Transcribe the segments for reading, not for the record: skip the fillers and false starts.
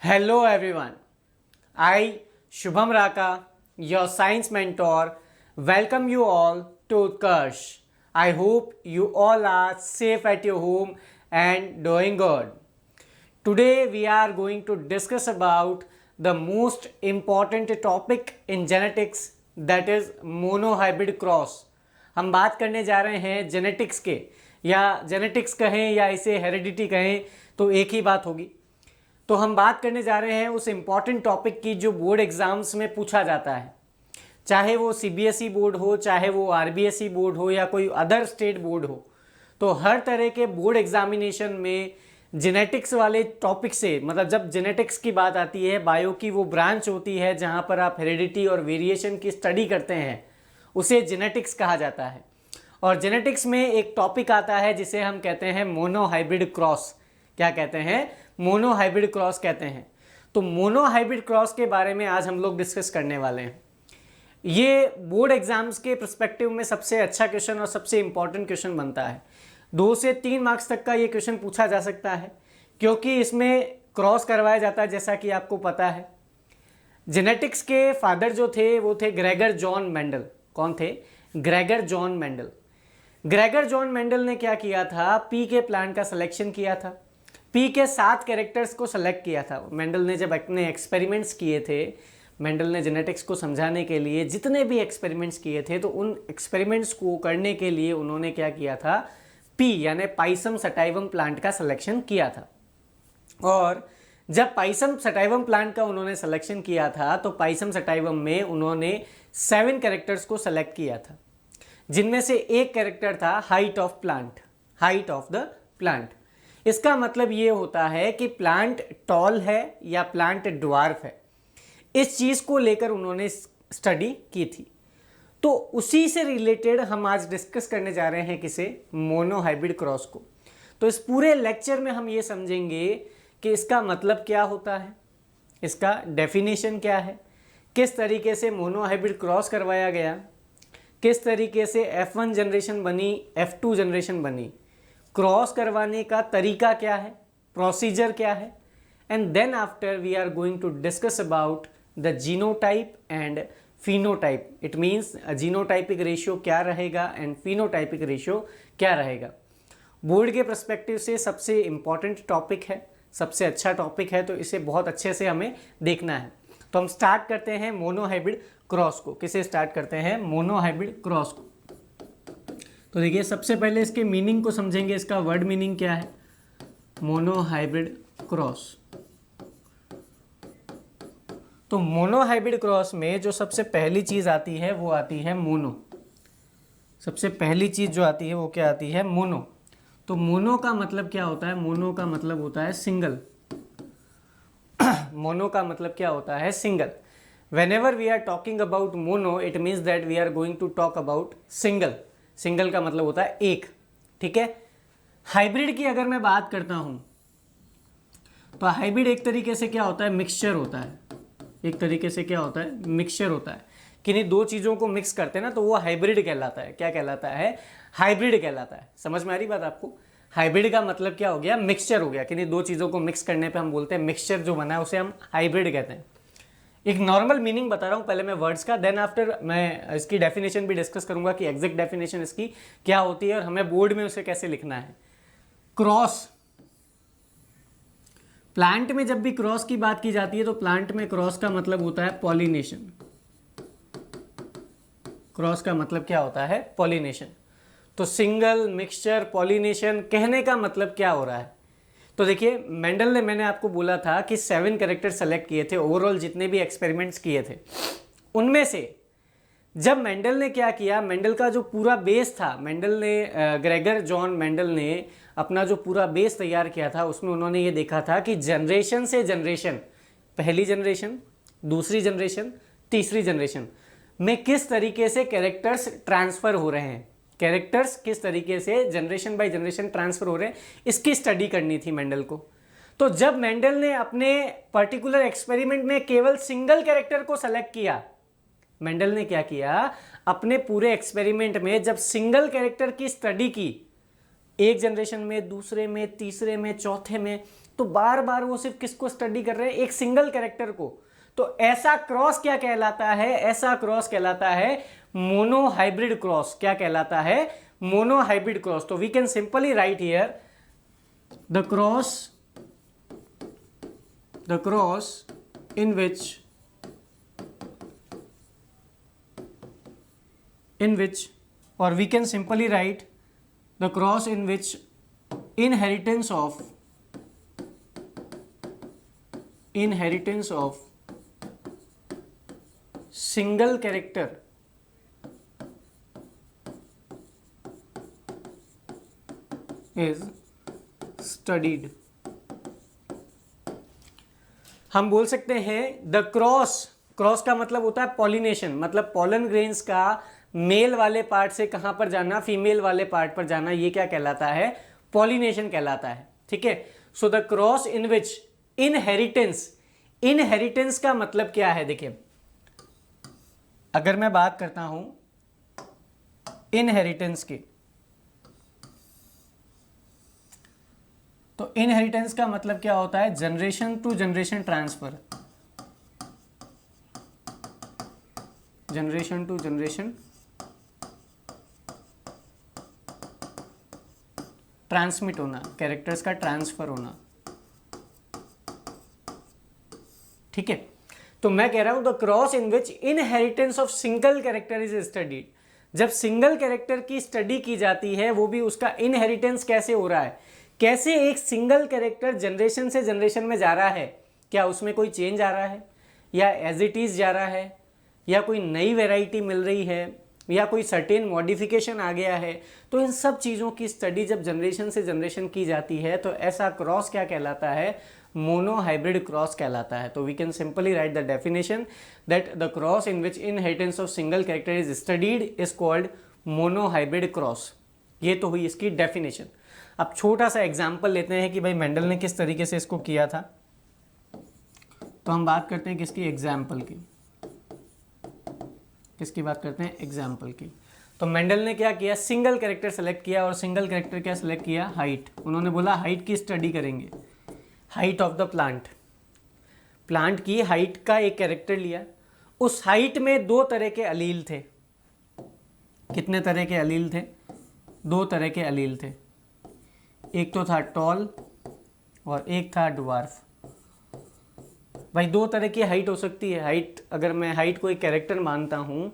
Hello everyone. I, Shubham Raka, your science mentor, welcome you all to Utkarsh. I hope you all are safe at your home and doing good. Today we are going to discuss about the most important topic in genetics, that is monohybrid cross. हम बात करने जा रहे हैं genetics के, या genetics कहें या इसे हेरिडिटी कहें तो एक ही बात होगी। तो हम बात करने जा रहे हैं उस इम्पॉर्टेंट टॉपिक की जो बोर्ड एग्जाम्स में पूछा जाता है, चाहे वो सीबीएसई बोर्ड हो, चाहे वो आरबीएसई बोर्ड हो या कोई अदर स्टेट बोर्ड हो। तो हर तरह के बोर्ड एग्जामिनेशन में जेनेटिक्स वाले टॉपिक से, मतलब जब जेनेटिक्स की बात आती है, बायो की वो ब्रांच होती है जहाँ पर आप हेरिडिटी और वेरिएशन की स्टडी करते हैं, उसे जेनेटिक्स कहा जाता है। और जेनेटिक्स में एक टॉपिक आता है जिसे हम कहते हैं मोनोहाइब्रिड क्रॉस। क्या कहते हैं? मोनोहाइब्रिड क्रॉस कहते हैं। तो मोनोहाइब्रिड क्रॉस के बारे में आज हम लोग डिस्कस करने वाले हैं। ये बोर्ड एग्जाम्स के पर्सपेक्टिव में सबसे अच्छा क्वेश्चन और सबसे इंपॉर्टेंट क्वेश्चन बनता है। 2 से 3 मार्क्स तक का ये क्वेश्चन पूछा जा सकता है, क्योंकि इसमें क्रॉस करवाया जाता है। जैसा कि आपको पता है, जेनेटिक्स के फादर जो थे वो थे ग्रेगर जॉन मेंडल। कौन थे? Gregor John Mendel. Gregor John Mendel ने क्या किया था? पी के प्लांट का सिलेक्शन किया था। पी के 7 कैरेक्टर्स को सेलेक्ट किया था। मेंडल ने जब अपने एक्सपेरिमेंट्स किए थे, मेंडल ने जेनेटिक्स को समझाने के लिए जितने भी एक्सपेरिमेंट्स किए थे, तो उन एक्सपेरिमेंट्स को करने के लिए उन्होंने क्या किया था? पी यानी पाइसम सटाइवम प्लांट का सिलेक्शन किया था। और जब पाइसम सटाइवम प्लांट का उन्होंने सिलेक्शन किया था, तो पाइसम सटाइवम में उन्होंने 7 कैरेक्टर्स को सेलेक्ट किया था, जिनमें से एक कैरेक्टर था height of plant, height of the plant. इसका मतलब ये होता है कि प्लांट टॉल है या प्लांट ड्वार्फ है। इस चीज़ को लेकर उन्होंने स्टडी की थी। तो उसी से रिलेटेड हम आज डिस्कस करने जा रहे हैं किसे? मोनोहाइब्रिड क्रॉस को। तो इस पूरे लेक्चर में हम ये समझेंगे कि इसका मतलब क्या होता है, इसका डेफिनेशन क्या है, किस तरीके से मोनोहाइब्रिड क्रॉस करवाया गया, किस तरीके से F1 जनरेशन बनी, F2 जनरेशन बनी, क्रॉस करवाने का तरीका क्या है, प्रोसीजर क्या है, and then after we are going to discuss about the genotype and phenotype. It means genotypic ratio क्या रहेगा एंड फिनोटाइपिक रेशियो क्या रहेगा। बोर्ड के पर्सपेक्टिव से सबसे इम्पॉर्टेंट टॉपिक है, सबसे अच्छा टॉपिक है, तो इसे बहुत अच्छे से हमें देखना है। तो हम स्टार्ट करते हैं मोनोहाइब्रिड क्रॉस को। किसे स्टार्ट करते हैं? मोनोहाइब्रिड क्रॉस को। तो देखिए, सबसे पहले इसके मीनिंग को समझेंगे। इसका वर्ड मीनिंग क्या है? Monohybrid cross. तो मोनोहाइब्रिड क्रॉस में जो सबसे पहली चीज आती है वो आती है मोनो। सबसे पहली चीज जो आती है वो क्या आती है? मोनो। तो मोनो का मतलब क्या होता है? मोनो का मतलब होता है सिंगल। मोनो का मतलब क्या होता है? Single. Whenever we are talking about mono, it means that we are going to talk about single. Single का मतलब होता है एक। ठीक है। हाइब्रिड की अगर मैं बात करता हूं, तो हाइब्रिड एक तरीके से क्या होता है? मिक्सचर होता है। एक तरीके से क्या होता है? मिक्सचर होता है। किन्हीं 2 चीजों को मिक्स करते हैं ना, तो वो हाइब्रिड कहलाता है। क्या कहलाता है? हाइब्रिड कहलाता है। समझ में आ रही बात आपको? हाइब्रिड का मतलब क्या हो गया? मिक्सचर हो गया। किन्हीं 2 चीजों को मिक्स करने पे हम बोलते हैं मिक्सचर जो बना है उसे हम हाइब्रिड कहते हैं। एक नॉर्मल मीनिंग बता रहा हूं पहले मैं वर्ड्स का, देन आफ्टर मैं इसकी डेफिनेशन भी डिस्कस करूंगा कि एग्जैक्ट डेफिनेशन इसकी क्या होती है और हमें बोर्ड में उसे कैसे लिखना है। क्रॉस, प्लांट में जब भी क्रॉस की बात की जाती है तो प्लांट में क्रॉस का मतलब होता है पॉलिनेशन। क्रॉस का मतलब क्या होता है? पॉलिनेशन। तो सिंगल, मिक्सचर, पॉलिनेशन कहने का मतलब क्या हो रहा है? तो देखिए, मेंडल ने, मैंने आपको बोला था कि 7 कैरेक्टर सेलेक्ट किए थे ओवरऑल, जितने भी एक्सपेरिमेंट्स किए थे उनमें से। जब मेंडल ने क्या किया, मेंडल का जो पूरा बेस था, मेंडल ने, ग्रेगर जॉन मेंडल ने अपना जो पूरा बेस तैयार किया था, उसमें उन्होंने ये देखा था कि जनरेशन से जनरेशन, पहली जनरेशन, दूसरी जनरेशन, तीसरी जनरेशन में किस तरीके से कैरेक्टर्स ट्रांसफर हो रहे हैं, कैरेक्टर्स किस तरीके से जनरेशन बाय जनरेशन ट्रांसफर हो रहे हैं, इसकी स्टडी करनी थी मेंडल को। तो जब मेंडल ने अपने पर्टिकुलर एक्सपेरिमेंट में केवल सिंगल कैरेक्टर को सेलेक्ट किया, मेंडल ने क्या किया, अपने पूरे एक्सपेरिमेंट में जब सिंगल कैरेक्टर की स्टडी की, एक जनरेशन में, दूसरे में, तीसरे में, चौथे में, तो बार बार वो सिर्फ किसको स्टडी कर रहे हैं, एक सिंगल कैरेक्टर को। तो ऐसा क्रॉस क्या कहलाता है, ऐसा क्रॉस कहलाता है मोनोहाइब्रिड क्रॉस। क्या कहलाता है, मोनोहाइब्रिड क्रॉस। तो we can simply write here the cross in which or we can simply write the cross in which inheritance of single character is studied। हम बोल सकते हैं द क्रॉस का मतलब होता है पॉलिनेशन, मतलब पॉलन ग्रेन्स का मेल वाले पार्ट से कहां पर जाना, फीमेल वाले पार्ट पर जाना, ये क्या कहलाता है, पॉलिनेशन कहलाता है। ठीक है, so the cross in which inheritance का मतलब क्या है, देखिए अगर मैं बात करता हूं इनहेरिटेंस की, तो इनहेरिटेंस का मतलब क्या होता है, generation to generation transfer, generation to generation transmit होना, कैरेक्टर्स का ट्रांसफर होना। ठीक है, तो मैं कह रहा हूं the cross in which inheritance of single character is studied. जब सिंगल कैरेक्टर की स्टडी की जाती है, वो भी उसका इनहेरिटेंस कैसे हो रहा है, कैसे एक सिंगल कैरेक्टर जनरेशन से जनरेशन में जा रहा है, क्या उसमें कोई चेंज आ रहा है या एज इट इज जा रहा है, या कोई नई वैरायटी मिल रही है, या कोई सर्टेन मॉडिफिकेशन आ गया है। तो इन सब चीज़ों की स्टडी जब जनरेशन से जनरेशन की जाती है, तो ऐसा क्रॉस क्या कहलाता है, मोनोहाइब्रिड क्रॉस कहलाता है। तो we can simply write the definition that the cross in which inheritance of single character is studied is called monohybrid cross. ये तो हुई इसकी डेफिनेशन। अब छोटा सा एग्जाम्पल लेते हैं कि भाई मेंडल ने किस तरीके से इसको किया था। तो हम बात करते हैं किसकी, एग्जाम्पल की। किसकी बात करते हैं, एग्जाम्पल की। तो मेंडल ने क्या किया, सिंगल कैरेक्टर सेलेक्ट किया, और सिंगल कैरेक्टर क्या सेलेक्ट किया, हाइट। उन्होंने बोला हाइट की स्टडी करेंगे, हाइट ऑफ द प्लांट की हाइट का एक कैरेक्टर लिया। उस हाइट में दो तरह के अलील थे। कितने तरह के अलील थे, दो तरह के अलील थे। एक तो था टॉल और एक था ड्वार्फ। भाई दो तरह की हाइट हो सकती है। हाइट, अगर मैं हाइट को एक कैरेक्टर मानता हूँ,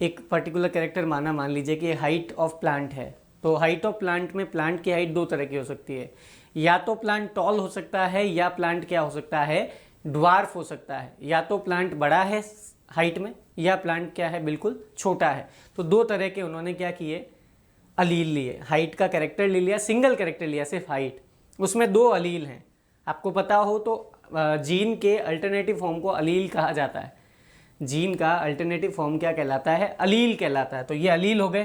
एक पर्टिकुलर कैरेक्टर मान लीजिए कि हाइट ऑफ प्लांट है, तो हाइट ऑफ प्लांट में प्लांट की हाइट दो तरह की हो सकती है। या तो प्लांट टॉल हो सकता है, या प्लांट क्या हो सकता है, ड्वार्फ हो सकता है। या तो प्लांट बड़ा है हाइट में, या प्लांट क्या है, बिल्कुल छोटा है। तो दो तरह के उन्होंने क्या किए, अलील लिए। हाइट का कैरेक्टर ले लिया, सिंगल कैरेक्टर लिया, सिर्फ हाइट। उसमें दो अलील हैं। आपको पता हो तो जीन के अल्टरनेटिव फॉर्म को अलील कहा जाता है। जीन का अल्टरनेटिव फॉर्म क्या कहलाता है, अलील कहलाता है। तो ये अलील हो गए।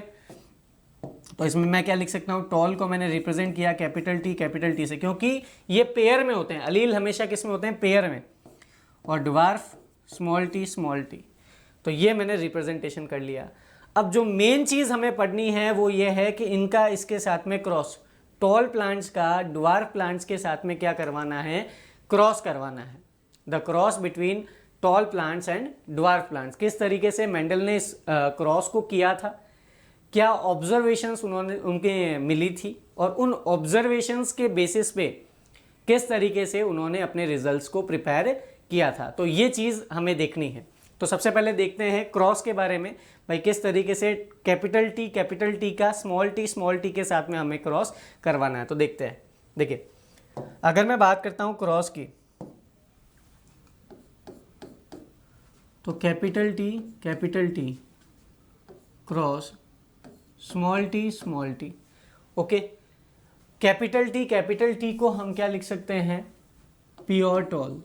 तो इसमें मैं क्या लिख सकता हूँ, टॉल को मैंने रिप्रेजेंट किया कैपिटल टी से, क्योंकि ये पेयर में होते हैं। अलील हमेशा किस में होते हैं, पेयर में। और ड्वार्फ स्मॉल टी। तो ये मैंने रिप्रेजेंटेशन कर लिया। अब जो मेन चीज़ हमें पढ़नी है वो ये है कि इनका इसके साथ में क्रॉस, टॉल प्लांट्स का ड्वार्फ प्लांट्स के साथ में क्या करवाना है, क्रॉस करवाना है। The cross between tall plants and dwarf plants. किस तरीके से मेंडल ने इस क्रॉस को किया था, क्या ऑब्जर्वेशंस उनके मिली थी, और उन ऑब्जर्वेशंस के बेसिस पे किस तरीके से उन्होंने अपने रिजल्ट्स को प्रिपेयर किया था। तो ये चीज़ हमें देखनी है। तो सबसे पहले देखते हैं क्रॉस के बारे में, भाई किस तरीके से कैपिटल टी का स्मॉल टी के साथ में हमें क्रॉस करवाना है। तो देखते हैं। देखिए, अगर मैं बात करता हूं क्रॉस की, तो capital T cross small T. Okay, capital T को हम क्या लिख सकते हैं, प्योर टॉल।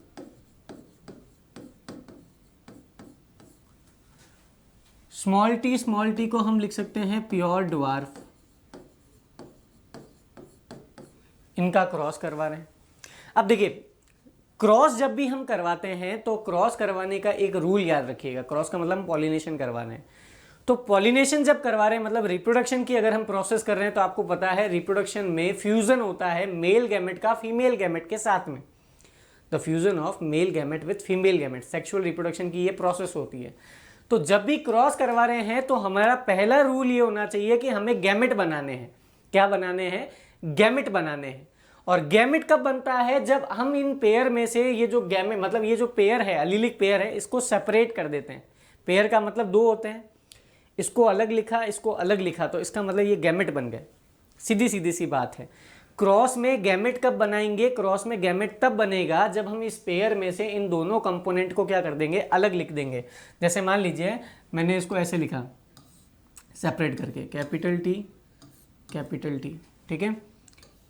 स्मॉल टी को हम लिख सकते हैं प्योर ड्वार्फ। इनका क्रॉस करवा रहे हैं। अब देखिए, क्रॉस जब भी हम करवाते हैं तो क्रॉस करवाने का एक रूल याद रखिएगा। क्रॉस का मतलब हम पॉलिनेशन करवा रहे हैं। तो पॉलिनेशन जब करवा रहे हैं, मतलब रिप्रोडक्शन की अगर हम प्रोसेस कर रहे हैं, तो आपको पता है रिप्रोडक्शन में फ्यूजन होता है मेल गैमेट का फीमेल गैमेट के साथ में, the fusion of male gamete with female gamete, sexual reproduction की ये प्रोसेस होती है। तो जब भी क्रॉस करवा रहे हैं तो हमारा पहला रूल ये होना चाहिए कि हमें गैमेट बनाने हैं। क्या बनाने हैं? गैमेट बनाने हैं। और गैमेट कब बनता है? जब हम इन पेयर में से ये जो गैमेट, मतलब ये जो पेयर है, अलीलिक पेयर है, इसको सेपरेट कर देते हैं। पेयर का मतलब दो होते हैं, इसको अलग लिखा, इसको अलग लिखा, तो इसका मतलब ये गैमेट बन गए। सीधी सीधी सी बात है। क्रॉस में गैमेट कब बनाएंगे? क्रॉस में गैमेट तब बनेगा जब हम इस पेयर में से इन दोनों कंपोनेंट को क्या कर देंगे? अलग लिख देंगे। जैसे मान लीजिए मैंने इसको ऐसे लिखा सेपरेट करके, कैपिटल टी, ठीक है।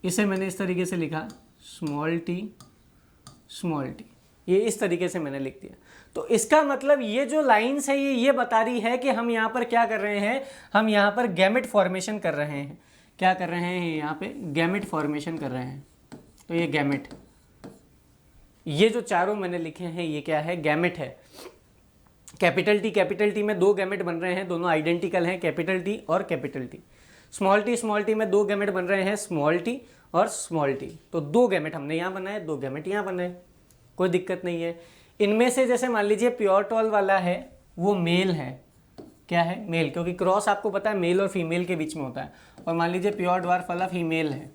इसे मैंने इस तरीके से लिखा स्मॉल टी, ये इस तरीके से मैंने लिख दिया। तो इसका मतलब ये जो लाइन्स है ये बता रही है कि हम यहाँ पर क्या कर रहे हैं? हम यहाँ पर गैमेट फॉर्मेशन कर रहे हैं। क्या कर रहे हैं? यहाँ पे गैमेट फॉर्मेशन कर रहे हैं। तो ये गैमेट, ये जो चारों मैंने लिखे हैं ये क्या है? गैमेट है। कैपिटल टी में दो गैमेट बन रहे हैं, दोनों आइडेंटिकल हैं, कैपिटल टी और कैपिटल टी। स्मॉल टी में दो गैमेट बन रहे हैं, स्मॉल टी और स्मॉल टी। तो दो गैमेट हमने यहाँ बनाए, दो गैमेट यहाँ बनाए, कोई दिक्कत नहीं है। इनमें से जैसे मान लीजिए प्योर टॉल वाला है वो मेल है। क्या है? मेल, क्योंकि क्रॉस आपको पता है मेल और फीमेल के बीच में होता है। और मान लीजिए प्योर ड्वार्फ वाला फीमेल है,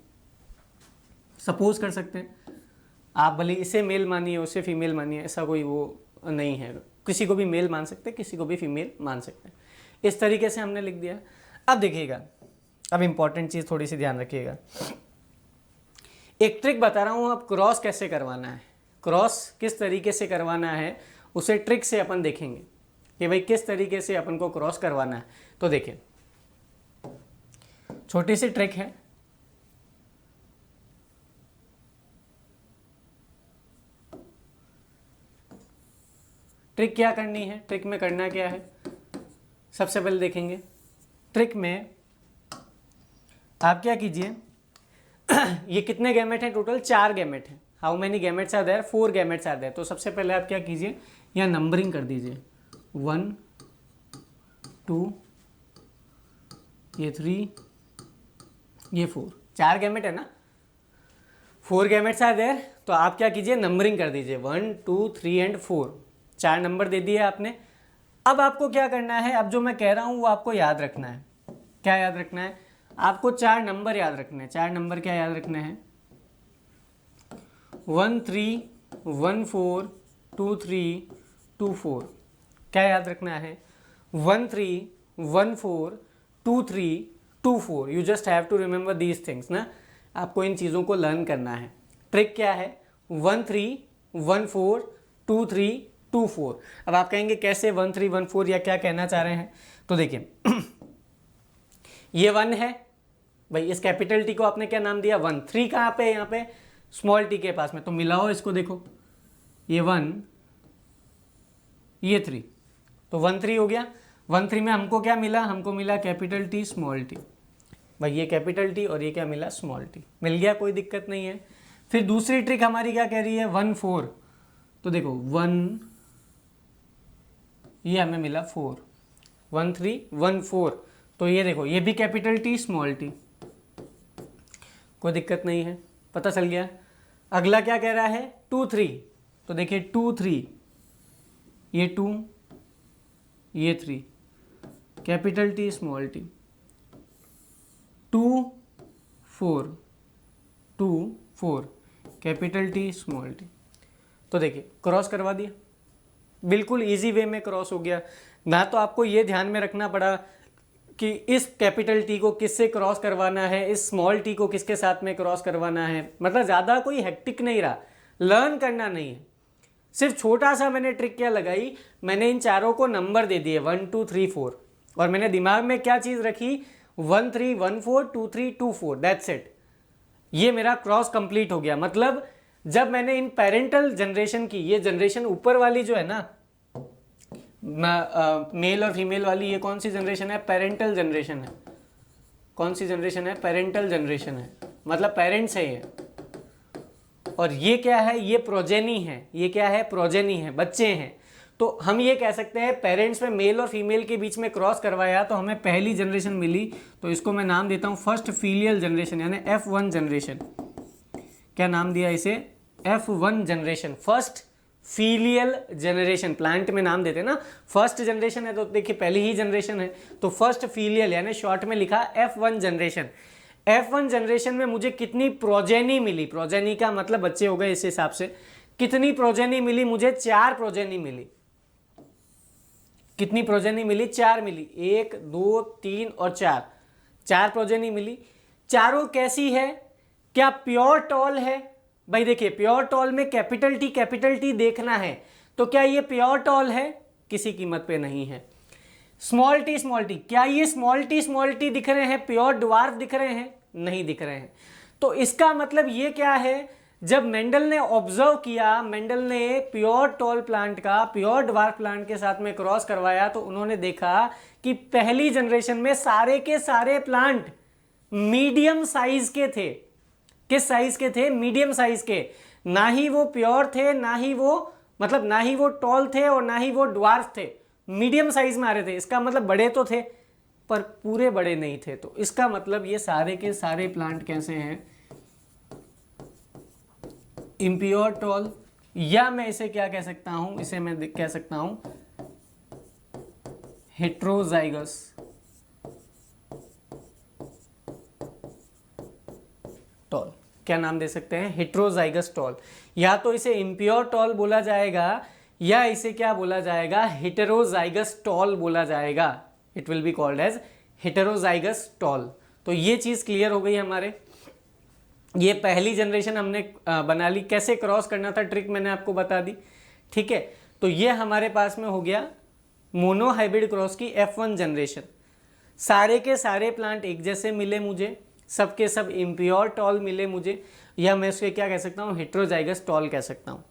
सपोज कर सकते हैं आप, भले इसे मेल मानिए उसे फीमेल मानिए, ऐसा कोई वो नहीं है। किसी को भी मेल मान सकते हैं, किसी को भी फीमेल मान सकते हैं। इस तरीके से हमने लिख दिया। अब देखिएगा, अब इंपॉर्टेंट चीज़ थोड़ी सी ध्यान रखिएगा। एक ट्रिक बता रहा हूँ, अब क्रॉस कैसे करवाना है, क्रॉस किस तरीके से करवाना है, उसे ट्रिक से अपन देखेंगे कि भाई किस तरीके से अपन को क्रॉस करवाना है। तो देखिए, छोटी सी ट्रिक है। ट्रिक क्या करनी है? ट्रिक में करना क्या है, सबसे पहले देखेंगे। ट्रिक में आप क्या कीजिए, ये कितने गैमेट हैं? टोटल 4 गैमेट हैं। How many gametes are there? 4 gametes are there. तो सबसे पहले आप क्या कीजिए, यहाँ नंबरिंग कर दीजिए, 1 2, ये 3, ये 4। 4 गैमेट है ना, 4 गैमेट्स आर देयर। तो आप क्या कीजिए, नंबरिंग कर दीजिए, 1 2 3 एंड 4। 4 नंबर दे दिए आपने। अब आपको क्या करना है, अब जो मैं कह रहा हूँ वो आपको याद रखना है। क्या याद रखना है? आपको 4 नंबर याद रखने हैं। 4 नंबर क्या याद रखने हैं? 1 3 1 4 2 3 2 4। क्या याद रखना है? 1 3 1 4 2 3 2 4। You just have to remember these things ना, आपको इन चीज़ों को लर्न करना है। ट्रिक क्या है? 1 3 1 4 2 3 2 4। अब आप कहेंगे कैसे 1 3 1 4, या क्या कहना चाह रहे हैं? तो देखिए ये 1 है भाई, इस कैपिटल टी को आपने क्या नाम दिया? 1। 3 कहाँ पे? यहाँ पे स्मॉल टी के पास में। तो मिलाओ इसको, देखो ये 1 ये 3, तो 1 3 हो गया। 1 3 में हमको क्या मिला? हमको मिला कैपिटल टी स्मॉल टी। भाई ये कैपिटल टी और ये क्या मिला? Small T. मिल गया, कोई दिक्कत नहीं है। फिर दूसरी ट्रिक हमारी क्या कह रही है? 1 4। तो देखो 1, ये हमें मिला 4, 1 3 1 4। तो ये देखो, ये भी कैपिटल टी स्मॉल टी, कोई दिक्कत नहीं है, पता चल गया। अगला क्या कह रहा है? 2 3। तो देखिए 2 3, ये 2 ये 3, capital T small T. 2 4 2 4, capital T small T. तो देखिए क्रॉस करवा दिया, बिल्कुल इजी वे में क्रॉस हो गया ना। तो आपको ये ध्यान में रखना पड़ा कि इस कैपिटल टी को किससे क्रॉस करवाना है, इस स्मॉल टी को किसके साथ में क्रॉस करवाना है। मतलब ज़्यादा कोई हेक्टिक नहीं रहा, लर्न करना नहीं है। सिर्फ छोटा सा मैंने ट्रिक क्या लगाई, मैंने इन चारों को नंबर दे दिए 1 2 3 4, और मैंने दिमाग में क्या चीज़ रखी? 1 3 1 4 2 3 2 4, दैट्स इट। ये मेरा क्रॉस कंप्लीट हो गया। मतलब जब मैंने इन पेरेंटल जनरेशन की, ये जनरेशन ऊपर वाली जो है ना, मेल और फीमेल वाली, ये कौन सी जनरेशन है? पेरेंटल जनरेशन है। कौन सी जनरेशन है? पेरेंटल जनरेशन है, मतलब पेरेंट्स है ये। और ये क्या है? ये प्रोजेनी है। ये क्या है? प्रोजेनी है, बच्चे हैं। तो हम ये कह सकते हैं पेरेंट्स में मेल और फीमेल के बीच में क्रॉस करवाया तो हमें पहली जनरेशन मिली, तो इसको मैं नाम देता हूँ फर्स्ट फीलियल जनरेशन यानी F1 जनरेशन। क्या नाम दिया इसे? F1 generation, first filial generation. Plant में नाम देते हैं ना, फर्स्ट जनरेशन है तो देखिए पहली ही जनरेशन है, तो फर्स्ट फीलियल यानी शॉर्ट में लिखा F1 जनरेशन। F1 जनरेशन में मुझे कितनी प्रोजेनी मिली? प्रोजेनी का मतलब बच्चे हो गए, इस हिसाब से कितनी प्रोजेनी मिली मुझे? 4 प्रोजेनी मिली। कितनी प्रोजेनी मिली? 4 मिली। 1 2 3 और 4, 4 प्रोजेनी मिली। चारों कैसी है? क्या प्योर टॉल है? भाई देखिए प्योर टॉल में कैपिटल टी देखना है, तो क्या ये प्योर टॉल है? किसी कीमत पे नहीं है। स्मॉल टी, क्या ये स्मॉल टी दिख रहे हैं? प्योर ड्वार्फ दिख रहे हैं? नहीं दिख रहे हैं। तो इसका मतलब ये क्या है? जब मेंडल ने ऑब्जर्व किया, मेंडल ने प्योर टॉल प्लांट का प्योर ड्वार्फ प्लांट के साथ में क्रॉस करवाया, तो उन्होंने देखा कि पहली जनरेशन में सारे के सारे प्लांट मीडियम साइज के थे। किस साइज के थे? मीडियम साइज के। ना ही वो प्योर थे, ना ही वो टॉल थे और ना ही वो ड्वार्फ थे, मीडियम साइज में आ रहे थे। इसका मतलब बड़े तो थे पर पूरे बड़े नहीं थे। तो इसका मतलब ये सारे के सारे प्लांट कैसे हैं? इम्प्योर टॉल, या मैं इसे क्या कह सकता हूं? इसे मैं कह सकता हूं हेट्रोजाइगस टॉल। क्या नाम दे सकते हैं? Heterozygous tall. या तो इसे इम्प्योर टॉल बोला जाएगा या इसे क्या बोला जाएगा? हेटेरोजाइगस टॉल बोला जाएगा। It will be called as heterozygous tall. तो ये चीज क्लियर हो गई हमारे। ये पहली जनरेशन हमने बना ली। कैसे क्रॉस करना था ट्रिक मैंने आपको बता दी, ठीक है। तो ये हमारे पास में हो गया मोनो हाइब्रिड क्रॉस की F1 जनरेशन। सारे के सारे प्लांट एक जैसे मिले मुझे, सबके सब इम्प्योर टॉल मिले मुझे, या मैं उसके क्या कह सकता हूँ? हेट्रोजाइगस टॉल कह सकता हूँ।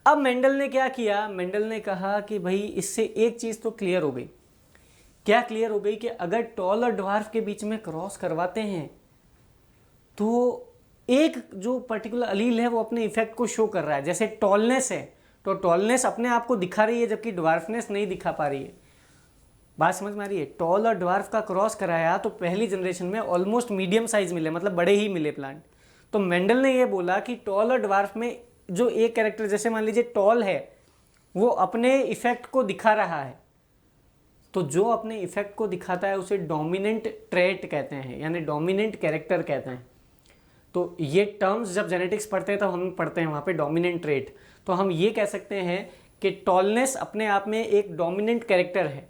अब मेंडल ने क्या किया? मेंडल ने कहा कि भाई इससे एक चीज़ तो क्लियर हो गई। क्या क्लियर हो गई? कि अगर टॉल और ड्वार्फ के बीच में क्रॉस करवाते हैं तो एक जो पर्टिकुलर अलील है वो अपने इफेक्ट को शो कर रहा है। जैसे टॉलनेस है तो टॉलनेस अपने आप को दिखा रही है जबकि ड्वार्फनेस नहीं दिखा पा रही है। बात समझ में आ रही है? टॉल और ड्वार्फ का क्रॉस कराया तो पहली जनरेशन में ऑलमोस्ट मीडियम साइज मिले, मतलब बड़े ही मिले प्लांट। तो मेंडल ने ये बोला कि टॉल और ड्वार्फ में जो एक कैरेक्टर, जैसे मान लीजिए टॉल है, वो अपने इफेक्ट को दिखा रहा है, तो जो अपने इफेक्ट को दिखाता है उसे डोमिनेंट ट्रेट कहते हैं, यानी डोमिनेंट कैरेक्टर कहते हैं। तो ये टर्म्स जब जेनेटिक्स पढ़ते हैं तो हम पढ़ते हैं वहाँ पे डोमिनेंट ट्रेट। तो हम ये कह सकते हैं कि टॉलनेस अपने आप में एक डोमिनेंट कैरेक्टर है।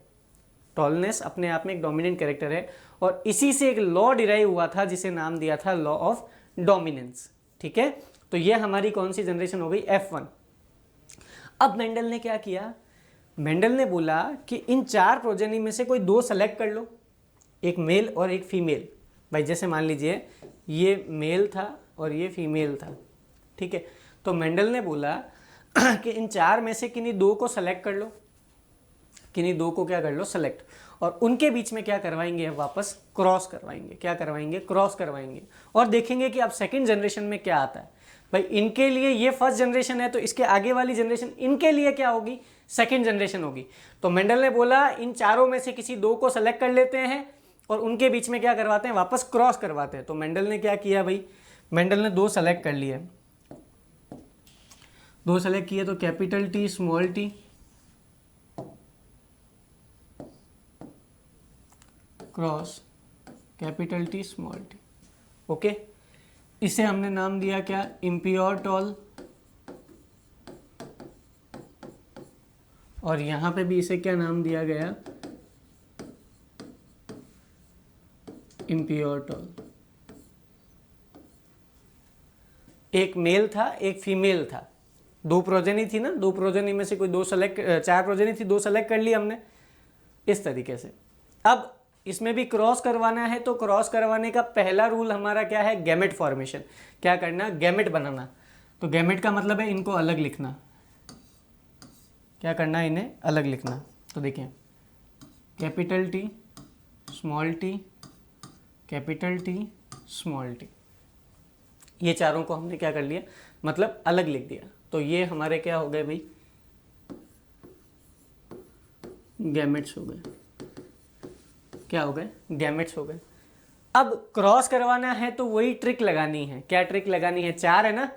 टॉलनेस अपने आप में एक डोमिनेंट कैरेक्टर है और इसी से एक लॉ डिराइव हुआ था जिसे नाम दिया था लॉ ऑफ डोमिनेंस, ठीक है। तो ये हमारी कौन सी जनरेशन हो गई? F1। अब मेंडल ने क्या किया? मेंडल ने बोला कि इन 4 प्रोजेनी में से कोई 2 सेलेक्ट कर लो, एक मेल और एक फीमेल। भाई जैसे मान लीजिए ये मेल था और ये फीमेल था, ठीक है। तो मेंडल ने बोला कि इन 4 में से किन्हीं 2 को सेलेक्ट कर लो, किन्हीं 2 को क्या कर लो? सेलेक्ट, और उनके बीच में क्या करवाएंगे? वापस क्रॉस करवाएंगे। क्या करवाएंगे? क्रॉस करवाएंगे और देखेंगे कि अब सेकंड जनरेशन में क्या आता है। भाई इनके लिए ये फर्स्ट जनरेशन है तो इसके आगे वाली जनरेशन इनके लिए क्या होगी? सेकंड जनरेशन होगी। तो मेंडल ने बोला इन चारों में से किसी 2 को सेलेक्ट कर लेते हैं और उनके बीच में क्या करवाते हैं? वापस क्रॉस करवाते हैं। तो मेंडल ने क्या किया भाई? मेंडल ने 2 सेलेक्ट कर लिए, 2 सेलेक्ट किए, तो capital T small T, cross capital T small T, okay. इसे हमने नाम दिया क्या? इम्प्योर टॉल, और यहां पे भी इसे क्या नाम दिया गया? Impure toll. एक मेल था एक फीमेल था, 2 प्रोजेनी थी ना, 2 प्रोजेनी में से कोई 2 सेलेक्ट, 4 प्रोजेनी थी, 2 सेलेक्ट कर ली हमने इस तरीके से। अब इसमें भी क्रॉस करवाना है तो क्रॉस करवाने का पहला रूल हमारा क्या है? Gamete formation. क्या करना? गैमेट बनाना। तो गैमेट का मतलब है इनको अलग लिखना। क्या करना है? इन्हें अलग लिखना। तो देखिए capital T small T, capital T small T, ये चारों को हमने क्या कर लिया? मतलब अलग लिख दिया। तो ये हमारे क्या हो गए भाई? गैमेट्स हो गए, क्या हो गए, गैमेट्स हो गए। अब क्रॉस करवाना है तो वही ट्रिक लगानी है। क्या ट्रिक लगानी है, 4 है ना,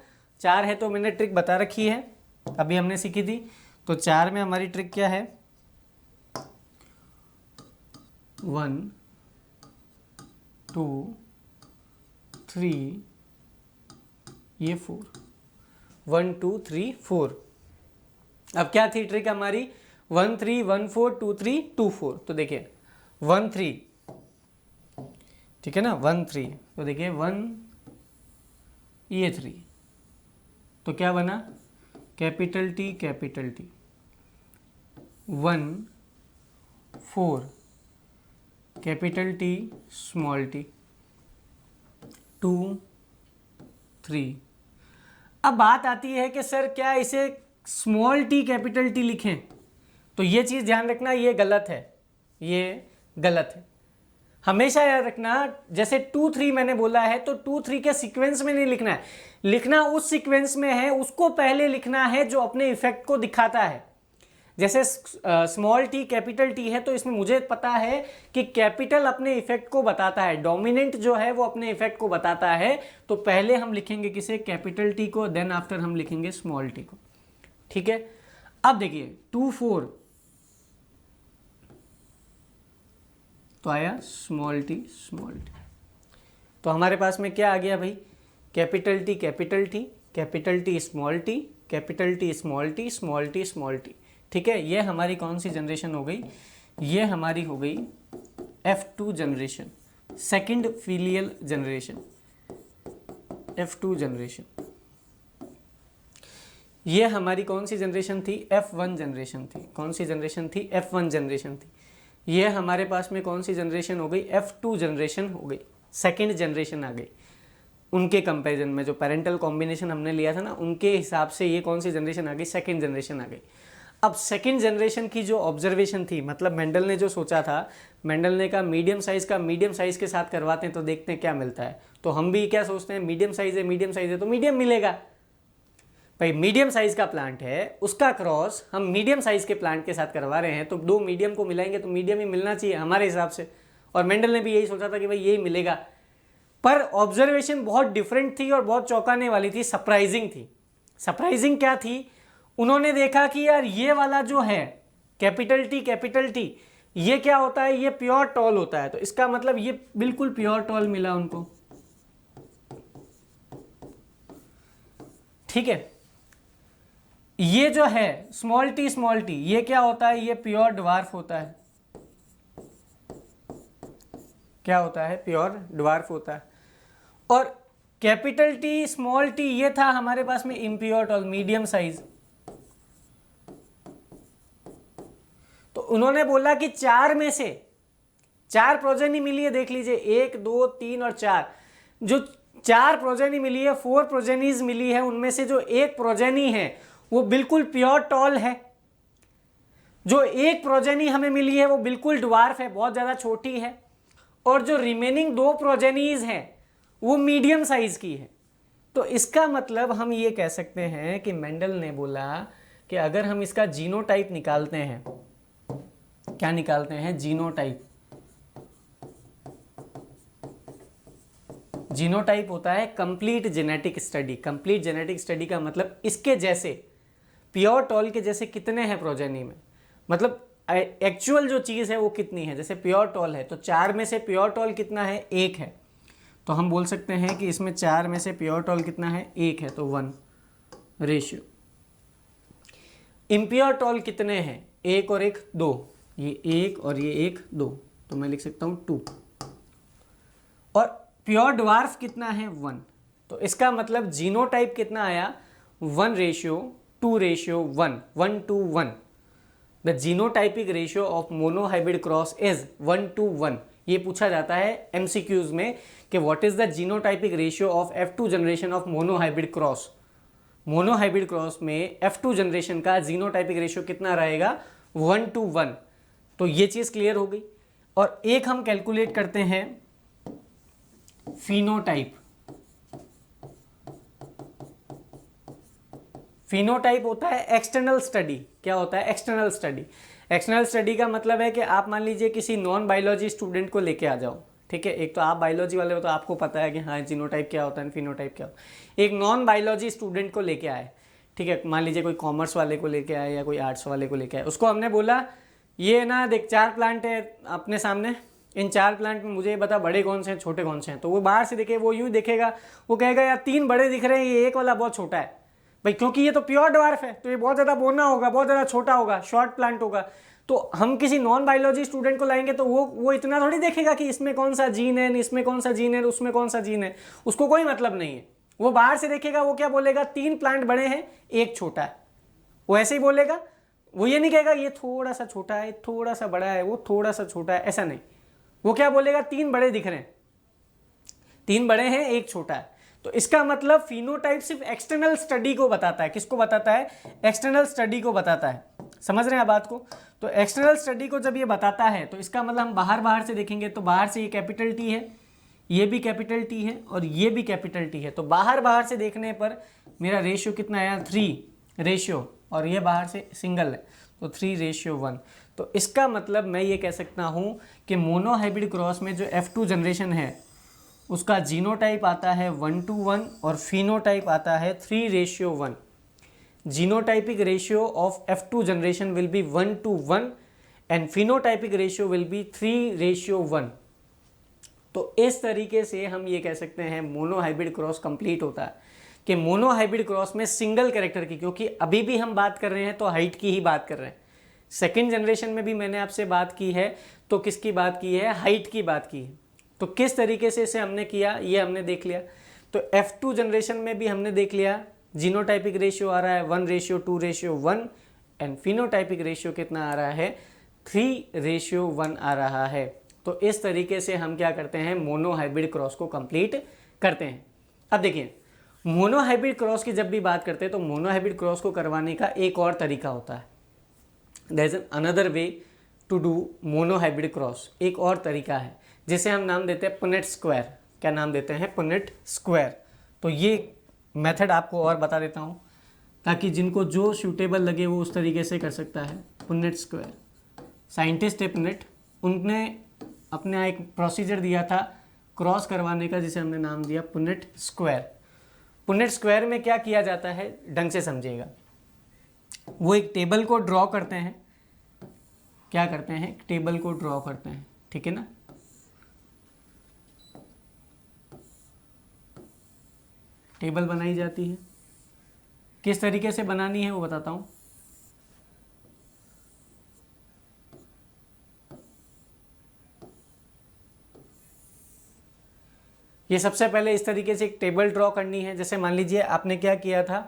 4 है तो मैंने ट्रिक बता रखी है, अभी हमने सीखी थी। तो 4 में हमारी ट्रिक क्या है, 1 2 3 ये 4, 1 2 3 4। अब क्या थी ट्रिक हमारी, 1 3 1 4 2 3 2 4। तो देखिए 1 3, ठीक है ना, 1 3, तो देखिए 1 ये 3, तो क्या बना, capital T 1 4 capital T small T 2 3। अब बात आती है कि सर क्या इसे स्मॉल टी कैपिटल टी लिखें, तो ये चीज़ ध्यान रखना, ये गलत है, ये गलत है। हमेशा याद रखना, जैसे 2 3 मैंने बोला है तो 2 3 के सीक्वेंस में नहीं लिखना है, लिखना उस सीक्वेंस में है, उसको पहले लिखना है जो अपने इफेक्ट को दिखाता है। जैसे स्मॉल टी कैपिटल टी है तो इसमें मुझे पता है कि कैपिटल अपने इफेक्ट को बताता है, डोमिनेंट जो है वो अपने इफेक्ट को बताता है, तो पहले हम लिखेंगे किसे, कैपिटल टी को, देन आफ्टर हम लिखेंगे स्मॉल टी को, ठीक है। अब देखिए 2 4 तो आया स्मॉल टी स्मॉल टी, तो हमारे पास में क्या आ गया भाई, capital T capital T, capital T small T, capital T small T, small T small T, ठीक है। ये हमारी कौन सी जनरेशन हो गई, ये हमारी हो गई F2 generation, second filial generation, F2 generation. ये हमारी कौन सी जनरेशन थी, F1 जनरेशन थी। कौन सी जनरेशन थी, F1 जनरेशन थी। ये हमारे पास में कौन सी जनरेशन हो गई, F2 जनरेशन हो गई, सेकंड जनरेशन आ गई। उनके कंपैरिजन में जो पेरेंटल कॉम्बिनेशन हमने लिया था ना, उनके हिसाब से ये कौन सी जनरेशन आ गई, सेकंड जनरेशन आ गई। अब सेकंड जनरेशन की जो ऑब्जर्वेशन थी, मतलब मेंडल ने जो सोचा था, मेंडल ने कहा मीडियम साइज का मीडियम साइज के साथ करवाते हैं तो देखते हैं क्या मिलता है। तो हम भी क्या सोचते हैं, मीडियम साइज है तो मीडियम मिलेगा भाई, मीडियम साइज का प्लांट है, उसका क्रॉस हम मीडियम साइज के प्लांट के साथ करवा रहे हैं, तो दो मीडियम को मिलाएंगे तो मीडियम ही मिलना चाहिए हमारे हिसाब से। और मेंडल ने भी यही सोचा था कि भाई यही मिलेगा, पर ऑब्जर्वेशन बहुत डिफरेंट थी और बहुत चौंकाने वाली थी, सरप्राइजिंग थी। सरप्राइजिंग क्या थी, उन्होंने देखा कि यार ये वाला जो है कैपिटल टी ये क्या होता है, ये प्योर टॉल होता है, तो इसका मतलब ये बिल्कुल प्योर टॉल मिला उनको, ठीक है। ये जो है स्मॉल टी ये क्या होता है, ये प्योर ड्वार्फ होता है। क्या होता है, प्योर ड्वार्फ होता है। और कैपिटल टी स्मॉल टी ये था हमारे पास में इम्प्योर टॉल, मीडियम साइज। तो उन्होंने बोला कि 4 में से 4 प्रोजेनी मिली है, देख लीजिए 1 2 3 और 4, जो 4 प्रोजेनी मिली है, 4 प्रोजेनीज मिली है, उनमें से जो एक प्रोजेनी है वो बिल्कुल प्योर टॉल है, जो एक प्रोजेनी हमें मिली है वो बिल्कुल ड्वार्फ है, बहुत ज्यादा छोटी है, और जो रिमेनिंग 2 प्रोजेनीज हैं वो मीडियम साइज की है। तो इसका मतलब हम ये कह सकते हैं कि मेंडल ने बोला कि अगर हम इसका जीनोटाइप निकालते हैं, क्या निकालते हैं, जीनोटाइप। जीनोटाइप होता है complete genetic study. Complete genetic study का मतलब इसके जैसे प्योर टॉल के जैसे कितने हैं प्रोजेनी में, मतलब एक्चुअल जो चीज़ है वो कितनी है। जैसे प्योर टॉल है तो 4 में से प्योर टॉल कितना है, 1 है, तो हम बोल सकते हैं कि इसमें 4 में से प्योर टॉल कितना है, 1 है, तो 1 रेशियो। इम्प्योर टॉल कितने हैं, 1 और 1 2, ये 1 और ये 1 2, तो मैं लिख सकता हूँ 2। और प्योर ड्वार्फ कितना है, 1। तो इसका मतलब जीनोटाइप कितना आया, 1 ratio 2 ratio 1, 1 to 1। The genotypic ratio of monohybrid cross is 1 to 1। ये पूछा जाता है एमसीक्यूज में कि what is the genotypic ratio of F2 generation of monohybrid cross. Monohybrid cross में F2 जनरेशन का जीनोटाइपिक रेशियो कितना रहेगा, 1 to 1। तो ये चीज़ क्लियर हो गई। और एक हम कैलकुलेट करते हैं फिनोटाइप। फिनोटाइप होता है एक्सटर्नल स्टडी। क्या होता है? External study. एक्सटर्नल स्टडी का मतलब है कि आप मान लीजिए किसी नॉन बायोलॉजी स्टूडेंट को लेके आ जाओ, ठीक है। एक तो आप बायोलॉजी वाले हो तो आपको पता है कि हाँ जीनोटाइप क्या होता है, फिनोटाइप क्या होता है। एक नॉन बायोलॉजी स्टूडेंट को लेके आए, ठीक है, मान लीजिए कोई कॉमर्स वाले को लेके आए या कोई आर्ट्स वाले को लेके आए, उसको हमने बोला ये ना देख 4 प्लांट है अपने सामने, इन 4 प्लांट में मुझे बता बड़े कौन से हैं छोटे कौन से हैं। तो वो बाहर से देखे, वो यूँ देखेगा, वो कहेगा यार 3 बड़े दिख रहे हैं, ये एक वाला बहुत छोटा है भाई, क्योंकि ये तो प्योर ड्वार्फ है, तो ये बहुत ज़्यादा बोना होगा, बहुत ज़्यादा छोटा होगा, शॉर्ट प्लांट होगा। तो हम किसी नॉन बायोलॉजी स्टूडेंट को लाएंगे तो वो इतना थोड़ी देखेगा कि इसमें कौन सा जीन है, इसमें कौन सा जीन है, उसमें कौन सा जीन है, उसको कोई मतलब नहीं है। वो बाहर से देखेगा, वो क्या बोलेगा? 3 प्लांट बड़े हैं, एक छोटा है। वो ऐसे ही बोलेगा, वो ये नहीं कहेगा ये थोड़ा सा छोटा है, थोड़ा सा बड़ा है, वो थोड़ा सा छोटा है, ऐसा नहीं। वो क्या बोलेगा? 3 बड़े दिख रहे हैं, 3 बड़े हैं, एक छोटा है। तो इसका मतलब फिनोटाइप सिर्फ एक्सटर्नल स्टडी को बताता है। किसको बताता है? एक्सटर्नल स्टडी को बताता है। समझ रहे हैं बात को? तो एक्सटर्नल स्टडी को जब ये बताता है तो इसका मतलब हम बाहर से देखेंगे तो बाहर से ये कैपिटल टी है, ये भी कैपिटल टी है और ये भी कैपिटल टी है। तो बाहर से देखने पर मेरा रेशियो कितना आया? 3 रेशियो, और ये बाहर से सिंगल है तो 3:1। तो इसका मतलब मैं ये कह सकता हूँ कि मोनोहाइब्रिड क्रॉस में जो F2 जनरेशन है उसका जीनोटाइप आता है 1:1 और फिनोटाइप आता है 3:1। Genotypic ratio of F2 generation will be 1:1 and phenotypic ratio will be 3:1। तो इस तरीके से हम ये कह सकते हैं मोनोहाइब्रिड क्रॉस कंप्लीट होता है। कि मोनोहाइब्रिड क्रॉस में सिंगल कैरेक्टर की, क्योंकि अभी भी हम बात कर रहे हैं तो हाइट की ही बात कर रहे हैं, सेकेंड जनरेशन में भी मैंने आपसे बात की है तो किसकी बात की है? हाइट की बात की है। तो किस तरीके से इसे हमने किया ये हमने देख लिया। तो F2 जनरेशन में भी हमने देख लिया जीनोटाइपिक रेशियो आ रहा है 1:2:1 एंड फिनोटाइपिक रेशियो कितना आ रहा है? 3:1 आ रहा है। तो इस तरीके से हम क्या करते हैं? मोनोहाइब्रिड क्रॉस को कंप्लीट करते हैं। अब देखिए मोनोहाइब्रिड क्रॉस की जब भी बात करते हैं तो मोनोहाइब्रिड क्रॉस को करवाने का एक और तरीका होता है। There is another way to do monohybrid cross. एक और तरीका है जिसे हम नाम देते हैं पुनेट स्क्वायर। क्या नाम देते हैं? Punnett square. तो ये मेथड आपको और बता देता हूँ ताकि जिनको जो सूटेबल लगे वो उस तरीके से कर सकता है। पुनेट स्क्वायर, साइंटिस्ट है पुनेट, उनने अपना एक प्रोसीजर दिया था क्रॉस करवाने का जिसे हमने नाम दिया पुनेट स्क्वायर। पुनेट स्क्वायर में क्या किया जाता है ढंग से समझिएगा। वो एक टेबल को ड्रॉ करते हैं। क्या करते हैं? टेबल को ड्रॉ करते हैं, ठीक है ना। टेबल बनाई जाती है, किस तरीके से बनानी है वो बताता हूँ। ये सबसे पहले इस तरीके से एक टेबल ड्रॉ करनी है। जैसे मान लीजिए आपने क्या किया था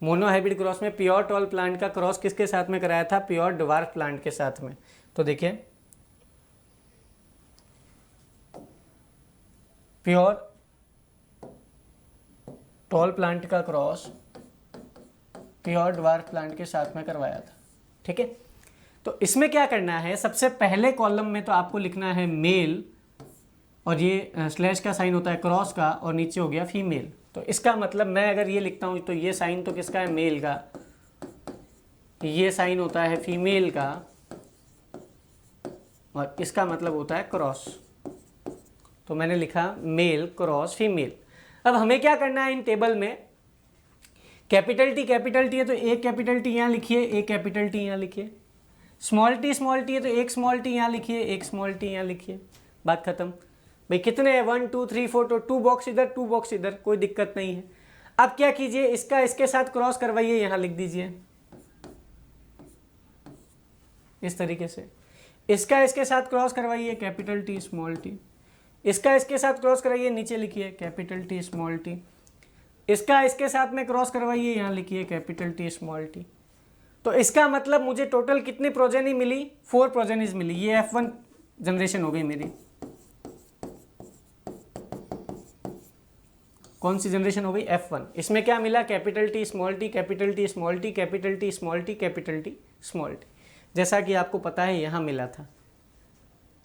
मोनोहाइब्रिड क्रॉस में, प्योर टॉल प्लांट का क्रॉस किसके साथ में कराया था? प्योर ड्वार्फ प्लांट के साथ में। तो देखिए प्योर टॉल प्लांट का क्रॉस प्योर ड्वार्फ प्लांट के साथ में करवाया था, ठीक है। तो इसमें क्या करना है? सबसे पहले कॉलम में तो आपको लिखना है मेल, और ये स्लैश का साइन होता है क्रॉस का, और नीचे हो गया फीमेल। तो इसका मतलब मैं अगर ये लिखता हूँ तो ये साइन तो किसका है? मेल का। ये साइन होता है फीमेल का, और इसका मतलब होता है क्रॉस। तो मैंने लिखा मेल क्रॉस फीमेल। अब हमें क्या करना है इन टेबल में? कैपिटल टी है तो एक कैपिटल टी यहाँ लिखिए, एक कैपिटल टी यहाँ लिखिए। स्मॉल टी है तो एक स्मॉल टी यहाँ लिखिए, एक स्मॉल टी यहाँ लिखिए। बात खत्म। भाई कितने हैं? 1 2 3 4, तो 2 बॉक्स इधर 2 बॉक्स इधर, कोई दिक्कत नहीं है। अब क्या कीजिए? इसका इसके साथ क्रॉस करवाइए, यहाँ लिख दीजिए इस तरीके से। इसका इसके साथ क्रॉस करवाइए, कैपिटल टी स्मॉल टी। इसका इसके साथ क्रॉस कराइए, नीचे लिखिए कैपिटल टी स्मॉल टी। इसका इसके साथ में क्रॉस करवाइए, यहाँ लिखिए कैपिटल टी स्मॉल टी। तो इसका मतलब मुझे टोटल कितनी प्रोजेनी मिली? 4 प्रोजेनीज मिली। ये F1 जनरेशन हो गई मेरी। कौन सी जनरेशन हो गई? F1। इसमें क्या मिला? Capital T small T, capital T small T, capital T small T, capital T small T, जैसा कि आपको पता है यहाँ मिला था।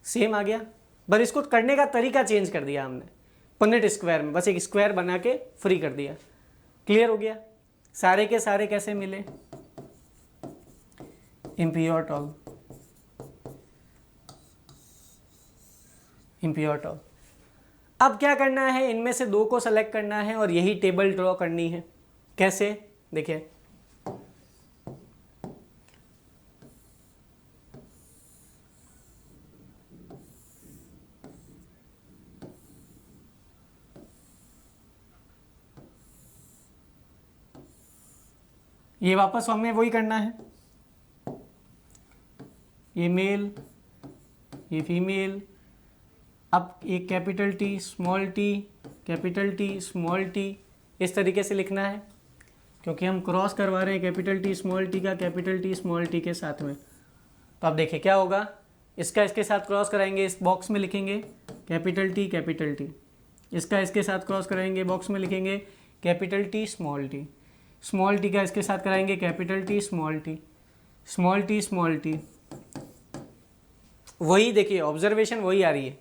सेम आ गया, बस इसको करने का तरीका चेंज कर दिया हमने पुनेट स्क्वायर में, बस एक स्क्वायर बना के फ्री कर दिया। क्लियर हो गया? सारे के सारे कैसे मिले? Impure tall, impure tall. अब क्या करना है, इनमें से दो को सेलेक्ट करना है और यही टेबल ड्रॉ करनी है। कैसे? देखिए, ये वापस हमें वही करना है, ये मेल, ये फीमेल। अब एक capital T, small T, capital T, small T, इस तरीके से लिखना है, क्योंकि हम क्रॉस करवा रहे हैं कैपिटल टी स्मॉल टी का कैपिटल टी स्मॉल टी के साथ में। तो अब देखिए क्या होगा, इसका इसके साथ क्रॉस कराएंगे, इस बॉक्स में लिखेंगे कैपिटल टी कैपिटल टी, इसका इसके साथ क्रॉस कराएंगे, बॉक्स में लिखेंगे capital T small T, small T का इसके साथ कराएंगे capital T small T, small T small T. वही देखिए, ऑब्जर्वेशन वही आ रही है,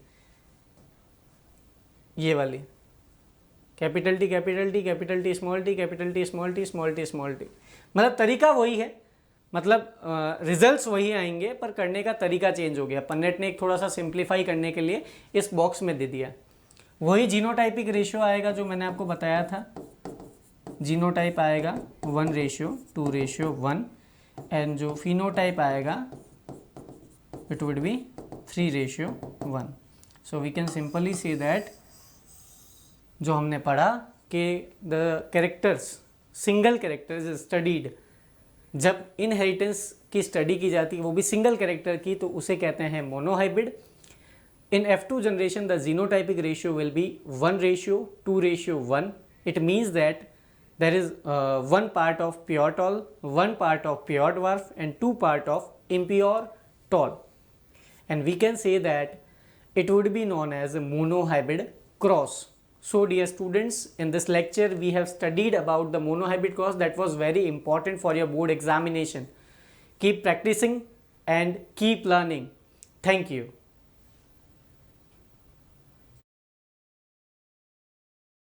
ये वाली capital T capital T capital T small T capital T small T small T small T. मतलब तरीका वही है, मतलब रिजल्ट्स वही आएंगे, पर करने का तरीका चेंज हो गया। पन्नेट ने एक थोड़ा सा सिंप्लीफाई करने के लिए इस बॉक्स में दे दिया। वही जीनोटाइपिक रेशियो आएगा जो मैंने आपको बताया था, जीनोटाइप आएगा 1:2:1 एंड जो फिनोटाइप आएगा it would be 3:1। So we can simply say that जो हमने पढ़ा कि the characters, single characters studied, जब इनहेरिटेंस की स्टडी की जाती है वो भी सिंगल कैरेक्टर की, तो उसे कहते हैं monohybrid. In F2 generation, the genotypic ratio will be 1:2:1. It means that there is one part of pure tall, one part of pure dwarf, and two part of impure tall. And we can say that it would be known as a monohybrid cross. So, dear students, in this lecture we have studied about the monohybrid cross that was very important for your board examination. Keep practicing and keep learning. Thank you.